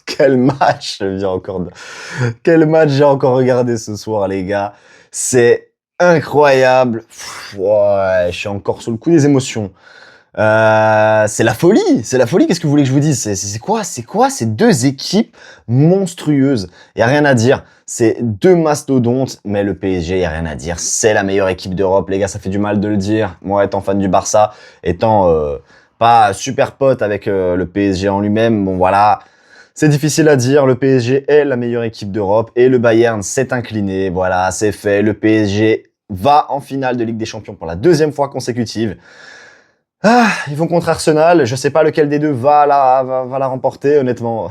Quel match Quel match j'ai encore regardé ce soir, les gars. C'est incroyable. Ouais, je suis encore sous le coup des émotions. C'est la folie. Qu'est-ce que vous voulez que je vous dise? C'est quoi ces deux équipes monstrueuses? Y a rien à dire. C'est deux mastodontes, mais le PSG, y a rien à dire. C'est la meilleure équipe d'Europe, les gars. Ça fait du mal de le dire. Moi, étant fan du Barça, étant pas super pote avec le PSG en lui-même, bon voilà. C'est difficile à dire, le PSG est la meilleure équipe d'Europe et le Bayern s'est incliné, voilà, c'est fait. Le PSG va en finale de Ligue des Champions pour la deuxième fois consécutive. Ah, ils vont contre Arsenal, je sais pas lequel des deux va la remporter, honnêtement.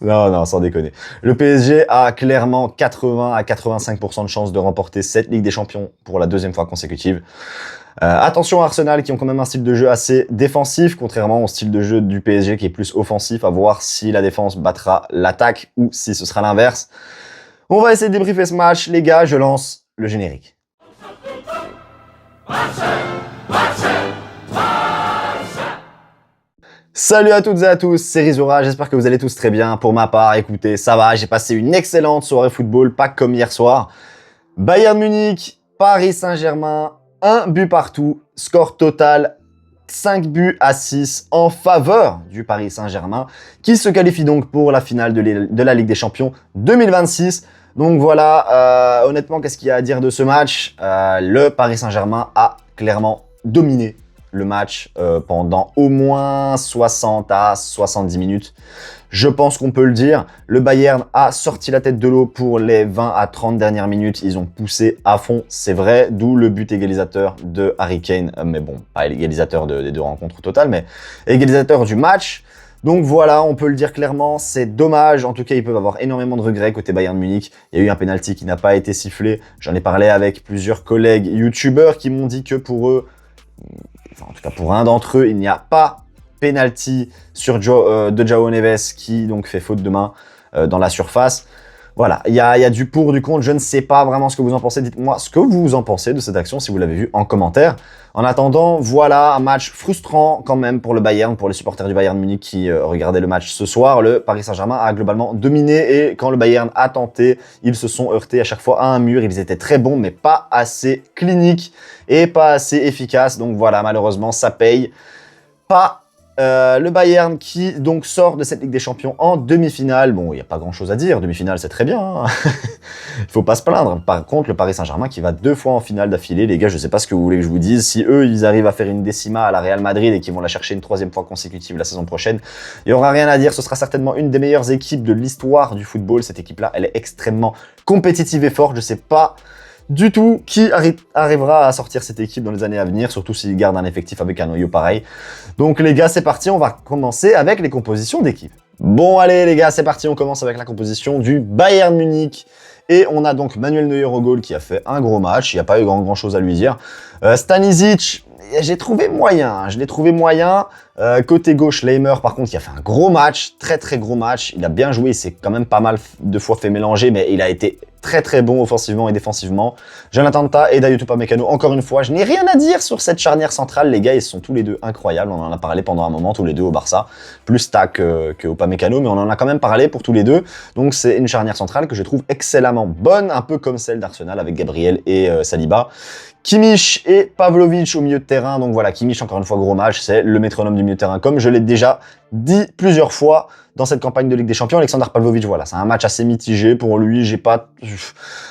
Non, sans déconner. Le PSG a clairement 80 à 85% de chances de remporter cette Ligue des Champions pour la deuxième fois consécutive. Attention à Arsenal qui ont quand même un style de jeu assez défensif, contrairement au style de jeu du PSG qui est plus offensif, à voir si la défense battra l'attaque ou si ce sera l'inverse. On va essayer de débriefer ce match, les gars, je lance le générique. Salut à toutes et à tous, c'est Rizura, j'espère que vous allez tous très bien. Pour ma part, écoutez, ça va, j'ai passé une excellente soirée football, pas comme hier soir. Bayern Munich, Paris Saint-Germain, 1 but partout, score total 5 buts à 6 en faveur du Paris Saint-Germain, qui se qualifie donc pour la finale de la Ligue des Champions 2026. Donc voilà, honnêtement, qu'est-ce qu'il y a à dire de ce match? Le Paris Saint-Germain a clairement dominé le match pendant au moins 60 à 70 minutes. Je pense qu'on peut le dire. Le Bayern a sorti la tête de l'eau pour les 20 à 30 dernières minutes. Ils ont poussé à fond, c'est vrai. D'où le but égalisateur de Harry Kane. Mais bon, pas l'égalisateur des deux rencontres au total, mais égalisateur du match. Donc voilà, on peut le dire clairement, c'est dommage. En tout cas, ils peuvent avoir énormément de regrets côté Bayern Munich. Il y a eu un penalty qui n'a pas été sifflé. J'en ai parlé avec plusieurs collègues youtubeurs qui m'ont dit que pour eux, en tout cas pour un d'entre eux, il n'y a pas penalty sur de João Neves qui donc fait faute de main dans la surface. Voilà, il y a du pour, du contre. Je ne sais pas vraiment ce que vous en pensez. Dites-moi ce que vous en pensez de cette action si vous l'avez vu en commentaire. En attendant, voilà un match frustrant quand même pour le Bayern, pour les supporters du Bayern Munich qui regardaient le match ce soir. Le Paris Saint-Germain a globalement dominé et quand le Bayern a tenté, ils se sont heurtés à chaque fois à un mur. Ils étaient très bons mais pas assez cliniques et pas assez efficaces. Donc voilà, malheureusement, ça paye pas. Le Bayern qui donc sort de cette Ligue des Champions en demi-finale. Bon, il n'y a pas grand-chose à dire. Demi-finale, c'est très bien. Hein. Il faut pas se plaindre. Par contre, le Paris Saint-Germain qui va 2 fois en finale d'affilée. Les gars, je sais pas ce que vous voulez que je vous dise. Si eux, ils arrivent à faire une décima à la Real Madrid et qu'ils vont la chercher une 3e fois consécutive la saison prochaine, il y aura rien à dire. Ce sera certainement une des meilleures équipes de l'histoire du football. Cette équipe-là, elle est extrêmement compétitive et forte. Je sais pas du tout qui arrivera à sortir cette équipe dans les années à venir, surtout s'ils gardent un effectif avec un noyau pareil. Donc les gars, c'est parti, on va commencer avec les compositions d'équipe. Bon allez les gars, c'est parti, on commence avec la composition du Bayern Munich. Et on a donc Manuel Neuer au goal qui a fait un gros match, il n'y a pas eu grand chose à lui dire. Stanisic, j'ai trouvé moyen, je l'ai trouvé moyen. Côté gauche, Leimer par contre, qui a fait un gros match, très gros match. Il a bien joué, il s'est quand même pas mal de fois fait mélanger, mais il a été très bon offensivement et défensivement. Jonathan Tah et Dayot Upamecano, encore une fois, je n'ai rien à dire sur cette charnière centrale. Les gars, ils sont tous les deux incroyables. On en a parlé pendant un moment, tous les deux au Barça. Plus Tah que Upamecano, mais on en a quand même parlé pour tous les deux. Donc c'est une charnière centrale que je trouve excellemment bonne, un peu comme celle d'Arsenal avec Gabriel et Saliba. Kimmich et Pavlovic au milieu de terrain. Donc voilà, Kimmich, encore une fois, gros match. C'est le métronome du milieu de terrain, comme je l'ai déjà dit plusieurs fois dans cette campagne de Ligue des Champions. Alexander Pavlovic, voilà, c'est un match assez mitigé pour lui. J'ai pas.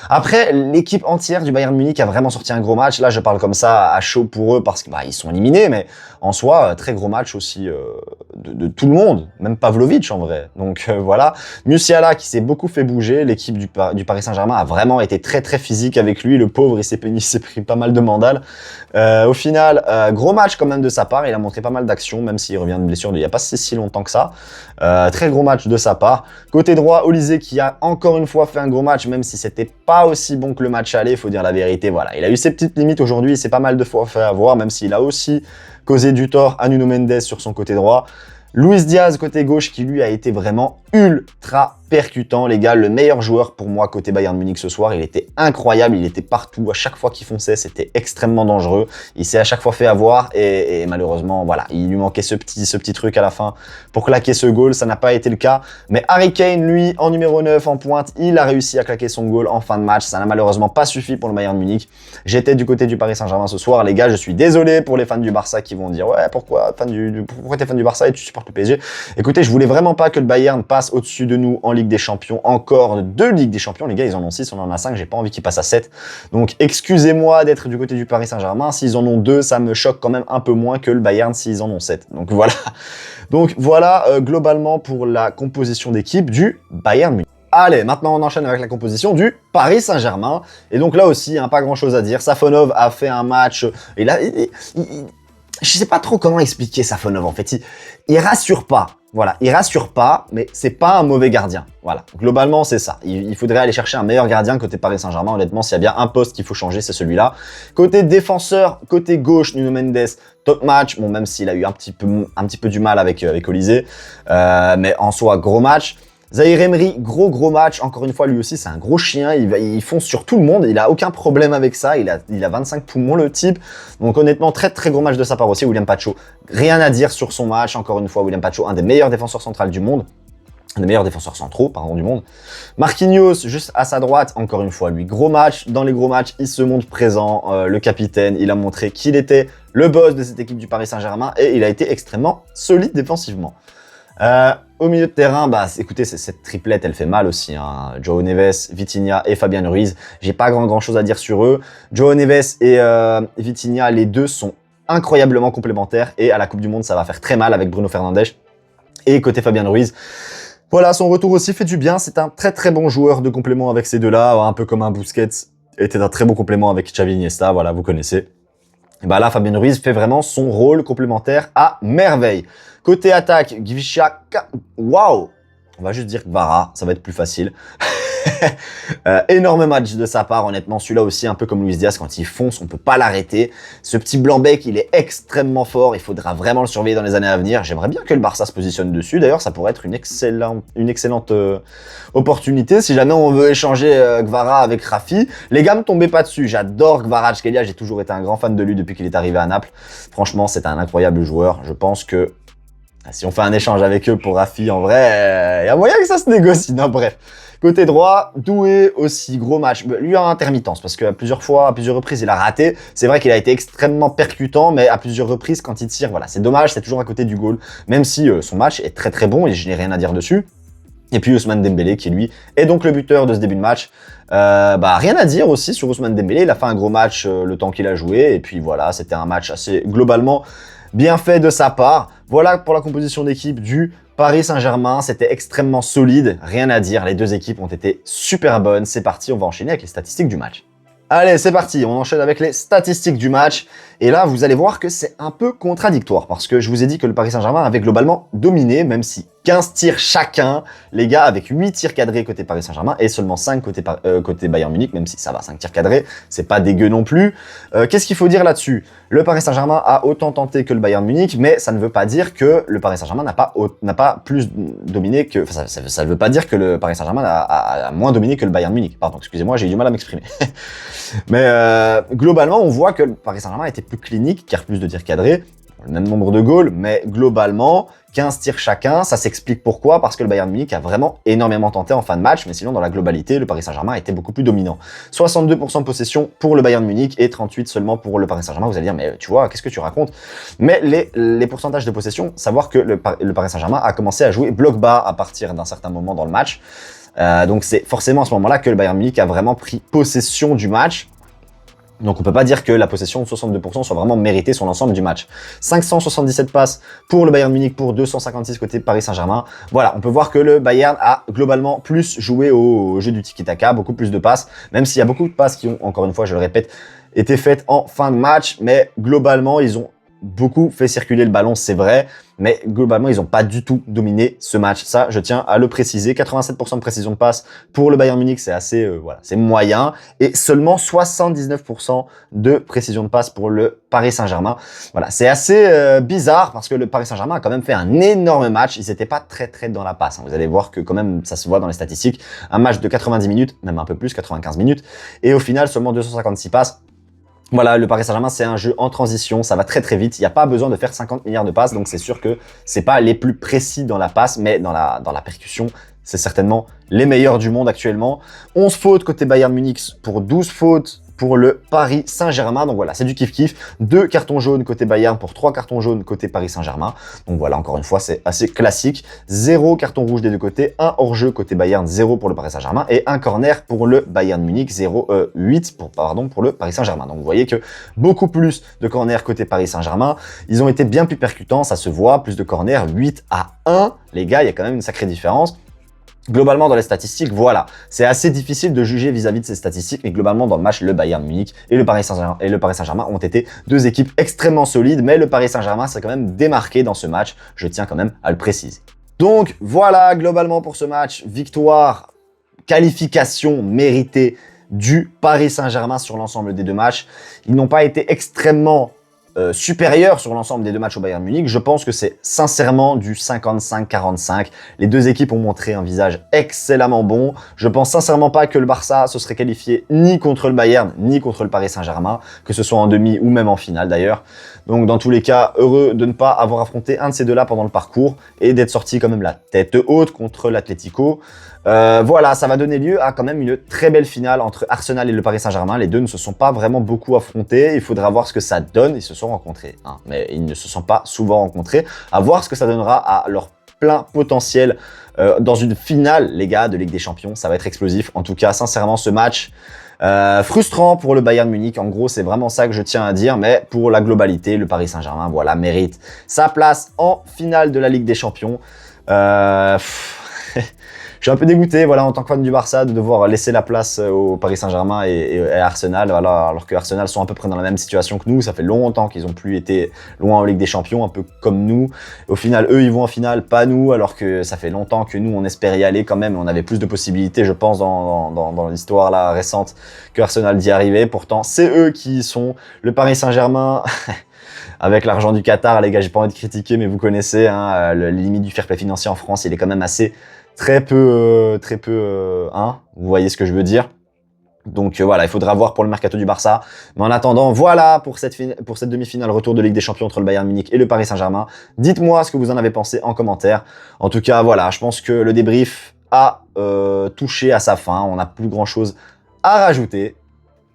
Après, l'équipe entière du Bayern Munich a vraiment sorti un gros match. Là, je parle comme ça à chaud pour eux parce que ils sont éliminés, mais en soi, très gros match aussi de tout le monde, même Pavlovic en vrai. Donc voilà, Musiala qui s'est beaucoup fait bouger. L'équipe du Paris Saint-Germain a vraiment été très physique avec lui. Le pauvre, il s'est pris pas mal de mandales. Au final, gros match quand même de sa part. Il a montré pas mal d'actions, même s'il revient de blessure il n'y a pas si longtemps que ça. Très gros match de sa part. Côté droit, Olysée qui a encore une fois fait un gros match, même si c'était pas aussi bon que le match aller, il faut dire la vérité. Voilà, il a eu ses petites limites aujourd'hui, il s'est pas mal de fois fait avoir, même s'il a aussi causé du tort à Nuno Mendes sur son côté droit. Luis Diaz côté gauche qui lui a été vraiment ultra percutant, les gars. Le meilleur joueur pour moi côté Bayern Munich ce soir. Il était incroyable, il était partout. À chaque fois qu'il fonçait, c'était extrêmement dangereux. Il s'est à chaque fois fait avoir et malheureusement, voilà, il lui manquait ce petit truc à la fin pour claquer ce goal. Ça n'a pas été le cas. Mais Harry Kane, lui, en numéro 9, en pointe, il a réussi à claquer son goal en fin de match. Ça n'a malheureusement pas suffi pour le Bayern Munich. J'étais du côté du Paris Saint-Germain ce soir. Les gars, je suis désolé pour les fans du Barça qui vont dire « Ouais, pourquoi t'es fan du Barça et tu supportes le PSG ?» Écoutez, je voulais vraiment pas que le Bayern passe au-dessus de nous en Ligue des Champions. Encore 2 Ligues des Champions. Les gars, ils en ont 6, on en a 5. J'ai pas envie qu'ils passent à 7. Donc, excusez-moi d'être du côté du Paris Saint-Germain. S'ils en ont 2, ça me choque quand même un peu moins que le Bayern s'ils en ont 7. Donc, voilà. Donc, voilà, globalement, pour la composition d'équipe du Bayern Munich. Allez, maintenant on enchaîne avec la composition du Paris Saint-Germain. Et donc là aussi, hein, pas grand-chose à dire. Safonov a fait un match. Et là, je sais pas trop comment expliquer Safonov en fait. Il rassure pas. Voilà, il rassure pas, mais c'est pas un mauvais gardien. Voilà, globalement c'est ça. Il faudrait aller chercher un meilleur gardien côté Paris Saint-Germain. Honnêtement, s'il y a bien un poste qu'il faut changer, c'est celui-là. Côté défenseur, côté gauche, Nuno Mendes, top match. Bon, même s'il a eu un petit peu du mal avec Olysée, mais en soi gros match. Zaïre Emery, gros match. Encore une fois, lui aussi, c'est un gros chien. Il fonce sur tout le monde. Il a aucun problème avec ça. Il a 25 poumons, le type. Donc, honnêtement, très gros match de sa part aussi. William Pacho, rien à dire sur son match. Encore une fois, William Pacho, un des meilleurs défenseurs centraux du monde. Un des meilleurs défenseurs centraux, pardon, du monde. Marquinhos, juste à sa droite, encore une fois, lui, gros match. Dans les gros matchs, il se montre présent. Le capitaine, il a montré qu'il était le boss de cette équipe du Paris Saint-Germain. Et il a été extrêmement solide défensivement. Au milieu de terrain, bah, écoutez, cette triplette, elle fait mal aussi. Hein. João Neves, Vitinha et Fabian Ruiz. J'ai pas grand chose à dire sur eux. João Neves et Vitinha, les deux sont incroyablement complémentaires. Et à la Coupe du Monde, ça va faire très mal avec Bruno Fernandes. Et côté Fabian Ruiz, voilà, son retour aussi fait du bien. C'est un très bon joueur de complément avec ces deux-là. Un peu comme un Busquets était un très bon complément avec Xavi Iniesta. Voilà, vous connaissez. Et bah là, Fabian Ruiz fait vraiment son rôle complémentaire à merveille. Côté attaque, Gvisha, waouh, on va juste dire Kvara, ça va être plus facile. Énorme match de sa part, honnêtement. Celui-là aussi, un peu comme Luis Diaz, quand il fonce, on peut pas l'arrêter. Ce petit blanc-bec, il est extrêmement fort. Il faudra vraiment le surveiller dans les années à venir. J'aimerais bien que le Barça se positionne dessus. D'ailleurs, ça pourrait être une excellente opportunité. Si jamais on veut échanger Kvara avec Rafi, les gars, ne tombez pas dessus. J'adore Kvaratskhelia. J'ai toujours été un grand fan de lui depuis qu'il est arrivé à Naples. Franchement, c'est un incroyable joueur. Je pense que si on fait un échange avec eux pour Rafi, en vrai, il y a moyen que ça se négocie. Non, bref. Côté droit, Doué aussi, gros match. Lui en intermittence, parce qu'à plusieurs reprises, il a raté. C'est vrai qu'il a été extrêmement percutant, mais à plusieurs reprises, quand il tire, voilà, c'est dommage, c'est toujours à côté du goal. Même si son match est très bon et je n'ai rien à dire dessus. Et puis Ousmane Dembélé, qui lui est donc le buteur de ce début de match. Rien à dire aussi sur Ousmane Dembélé. Il a fait un gros match le temps qu'il a joué. Et puis voilà, c'était un match assez globalement bien fait de sa part. Voilà pour la composition d'équipe du Paris Saint-Germain. C'était extrêmement solide, rien à dire. Les deux équipes ont été super bonnes. C'est parti, on va enchaîner avec les statistiques du match. Allez, c'est parti, on enchaîne avec les statistiques du match. Et là, vous allez voir que c'est un peu contradictoire parce que je vous ai dit que le Paris Saint-Germain avait globalement dominé, même si 15 tirs chacun, les gars, avec 8 tirs cadrés côté Paris Saint-Germain et seulement 5 côté Bayern Munich, même si ça va, 5 tirs cadrés, c'est pas dégueu non plus. Qu'est-ce qu'il faut dire là-dessus? Le Paris Saint-Germain a autant tenté que le Bayern Munich, mais ça ne veut pas dire que le Paris Saint-Germain n'a pas plus dominé que... Enfin, ça ne veut pas dire que le Paris Saint-Germain a moins dominé que le Bayern Munich. Pardon, excusez-moi, j'ai eu du mal à m'exprimer. Mais globalement, on voit que le Paris Saint-Germain était plus clinique, car plus de tirs cadrés, le même nombre de goals, mais globalement, 15 tirs chacun, ça s'explique pourquoi, parce que le Bayern Munich a vraiment énormément tenté en fin de match, mais sinon, dans la globalité, le Paris Saint-Germain était beaucoup plus dominant. 62% de possession pour le Bayern Munich et 38% seulement pour le Paris Saint-Germain. Vous allez dire, mais tu vois, qu'est-ce que tu racontes? Mais les pourcentages de possession, savoir que le Paris Saint-Germain a commencé à jouer bloc bas à partir d'un certain moment dans le match. Donc c'est forcément à ce moment-là que le Bayern Munich a vraiment pris possession du match. Donc on peut pas dire que la possession de 62% soit vraiment méritée sur l'ensemble du match. 577 passes pour le Bayern Munich pour 256 côté Paris Saint-Germain. Voilà, on peut voir que le Bayern a globalement plus joué au jeu du tiki-taka, beaucoup plus de passes, même s'il y a beaucoup de passes qui ont, encore une fois, je le répète, été faites en fin de match, mais globalement, ils ont beaucoup fait circuler le ballon, c'est vrai, mais globalement, ils n'ont pas du tout dominé ce match. Ça, je tiens à le préciser. 87% de précision de passe pour le Bayern Munich, c'est assez, voilà, c'est moyen. Et seulement 79% de précision de passe pour le Paris Saint-Germain. Voilà, c'est assez bizarre parce que le Paris Saint-Germain a quand même fait un énorme match. Ils n'étaient pas très dans la passe. Vous allez voir que quand même, ça se voit dans les statistiques. Un match de 90 minutes, même un peu plus, 95 minutes. Et au final, seulement 256 passes. Voilà, le Paris Saint-Germain, c'est un jeu en transition, ça va très vite. Il n'y a pas besoin de faire 50 milliards de passes, donc c'est sûr que c'est pas les plus précis dans la passe, mais dans la percussion, c'est certainement les meilleurs du monde actuellement. 11 fautes côté Bayern Munich pour 12 fautes pour le Paris Saint-Germain. Donc voilà, c'est du kiff-kiff. 2 cartons jaunes côté Bayern pour 3 cartons jaunes côté Paris Saint-Germain. Donc voilà, encore une fois, c'est assez classique. 0 carton rouge des deux côtés, 1 hors-jeu côté Bayern, 0 pour le Paris Saint-Germain et 1 corner pour le Bayern Munich, 8 pour le Paris Saint-Germain. Donc vous voyez que beaucoup plus de corners côté Paris Saint-Germain. Ils ont été bien plus percutants, ça se voit, plus de corners, 8-1. Les gars, il y a quand même une sacrée différence. Globalement, dans les statistiques, voilà, c'est assez difficile de juger vis-à-vis de ces statistiques, mais globalement, dans le match, le Bayern Munich et le Paris Saint-Germain ont été deux équipes extrêmement solides, mais le Paris Saint-Germain s'est quand même démarqué dans ce match, je tiens quand même à le préciser. Donc voilà, globalement pour ce match, victoire, qualification méritée du Paris Saint-Germain sur l'ensemble des deux matchs. Ils n'ont pas été extrêmement supérieur sur l'ensemble des deux matchs au Bayern Munich. Je pense que c'est sincèrement du 55-45. Les deux équipes ont montré un visage excellemment bon. Je pense sincèrement pas que le Barça se serait qualifié ni contre le Bayern, ni contre le Paris Saint-Germain, que ce soit en demi ou même en finale d'ailleurs. Donc dans tous les cas, heureux de ne pas avoir affronté un de ces deux-là pendant le parcours et d'être sorti quand même la tête haute contre l'Atlético. Voilà, ça va donner lieu à quand même une très belle finale entre Arsenal et le Paris Saint-Germain. Les deux ne se sont pas vraiment beaucoup affrontés. Il faudra voir ce que ça donne. Ils se sont rencontrés, hein, mais ils ne se sont pas souvent rencontrés. À voir ce que ça donnera à leur plein potentiel dans une finale, les gars, de Ligue des Champions. Ça va être explosif. En tout cas, sincèrement, ce match... frustrant pour le Bayern Munich, en gros c'est vraiment ça que je tiens à dire, mais pour la globalité, le Paris Saint-Germain, voilà, mérite sa place en finale de la Ligue des Champions. Je suis un peu dégoûté, voilà, en tant que fan du Barça, de devoir laisser la place au Paris Saint-Germain et à Arsenal, voilà, alors que Arsenal sont à peu près dans la même situation que nous. Ça fait longtemps qu'ils n'ont plus été loin en Ligue des Champions, un peu comme nous. Au final, eux, ils vont en finale, pas nous, alors que ça fait longtemps que nous, on espère y aller quand même. On avait plus de possibilités, je pense, dans l'histoire là récente que Arsenal d'y arriver. Pourtant, c'est eux qui sont le Paris Saint-Germain. Avec l'argent du Qatar, les gars, j'ai pas envie de critiquer, mais vous connaissez, hein, le limite du fair play financier en France, il est quand même assez... très peu, hein, vous voyez ce que je veux dire. Donc voilà, il faudra voir pour le mercato du Barça. Mais en attendant, voilà pour cette demi-finale retour de Ligue des Champions entre le Bayern Munich et le Paris Saint-Germain. Dites-moi ce que vous en avez pensé en commentaire. En tout cas, voilà, je pense que le débrief a touché à sa fin. On n'a plus grand-chose à rajouter.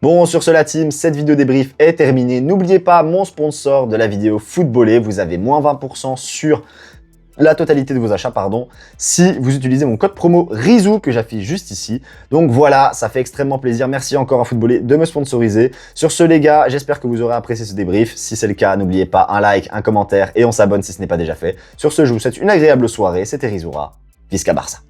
Bon, sur ce la team, cette vidéo débrief est terminée. N'oubliez pas mon sponsor de la vidéo Footballé. Vous avez moins 20% sur la totalité de vos achats, pardon, si vous utilisez mon code promo RIZOU que j'affiche juste ici. Donc voilà, ça fait extrêmement plaisir. Merci encore à Footballé de me sponsoriser. Sur ce les gars, j'espère que vous aurez apprécié ce débrief. Si c'est le cas, n'oubliez pas un like, un commentaire et on s'abonne si ce n'est pas déjà fait. Sur ce, je vous souhaite une agréable soirée. C'était Rizoura. Visca Barça.